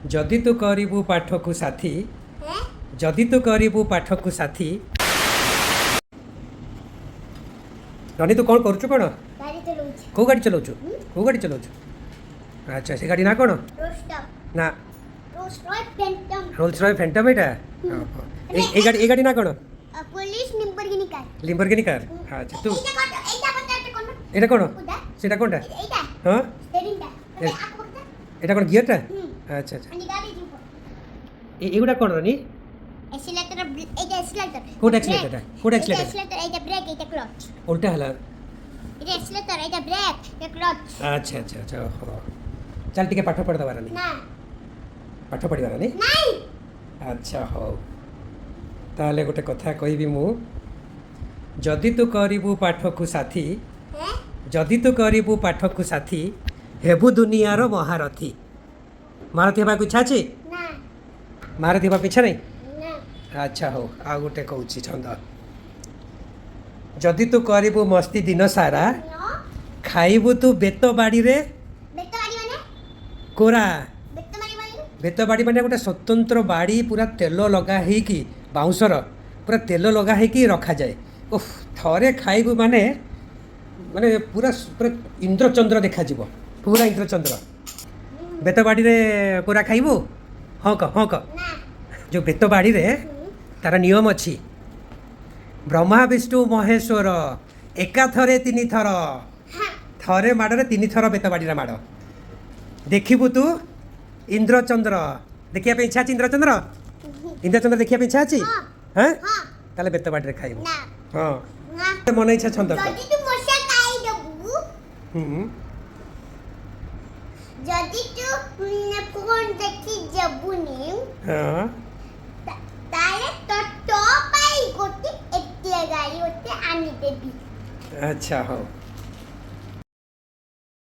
जदि तू करिबू पाठ को साथी जदि तू करिबू पाठ को साथी रनी तू कौन करुଛୁ कौन गाड़ी चलाउछु कौ गाड़ी चलाउछु कौ गाड़ी चलाउछु अच्छा से गाड़ी ना कौन ना रोल्स रॉयस फैंटम एटा ए गाड़ी ना कौन पुलिस लिम्बोर्गिनी कार लिम्बोर्गिनी कार अच्छा तू एटा कौन सेटा कोनटा एटा हां स्टीयरिंग टा एटा कौन गियर टा अच्छा अच्छा अनि गाड़ी जीव एगुडा कौन रनी एक्सीलेटर एटा एक्सीलेटर कोड एक्सीलेटर एक्सीलेटर एटा ब्रेक एटा क्लच उल्टा हला एटा एक्सीलेटर एटा ब्रेक एटा क्लच अच्छा अच्छा अच्छा हो चल टिके पाठ पढ़ दवा रनी ना पाठ पढ़िबा रनी नहीं अच्छा हो ताले गोटे कथा कहबी मु जदि तू करिबू पाठ को साथी है जदि तू करिबू पाठ को साथी हेबू दुनियार महारथी महारथी हेबाक इच्छा अछि ना महारथी हेबाक इच्छा नहीं ना अच्छा हो आ गोटे कहूँ छंद जदि तू करिबू मस्ती दिन सारा नो खाइबू तू बेत बाड़ी रे बेतवाड़ी माने कोरा बेतवाड़ी माने बेत बाड़ी माने गोटे स्वतंत्र बाड़ी पूरा तेल लगा ହେଇକି बाउंसर पूरा तेल लगा ହେଇକି रखा जाए ओह थरे खाइबू माने माने पूरा पूरा इंद्रचंद्र देखा जीव पूरा इंद्रचंद्र बेत बाड़ी रे कोरा खाइबू हाँ कह ना जो बेत बाड़ी रे तार नियम अच्छी ब्रह्मा विष्णु महेश्वर एका थरे तीन थर हां थरे माड़े तीन थर बेत बाड़ी माड़ देखिबू तू इंद्रचंद्र देखिया पे इच्छा अछि इंद्रचंद्र इंद्रचंद्र देखिया पे इच्छा अछि हाँ। हैं हां ताले बेत बाड़ी रे खाइबू ना हां ना मन इच्छा छंद जदि तू मोसा खाई दबु जदि तू फोन देखि जबुनी हां ताले तो पाई गोटे एतिया गाड़ी ओते आनी देबी अच्छा हो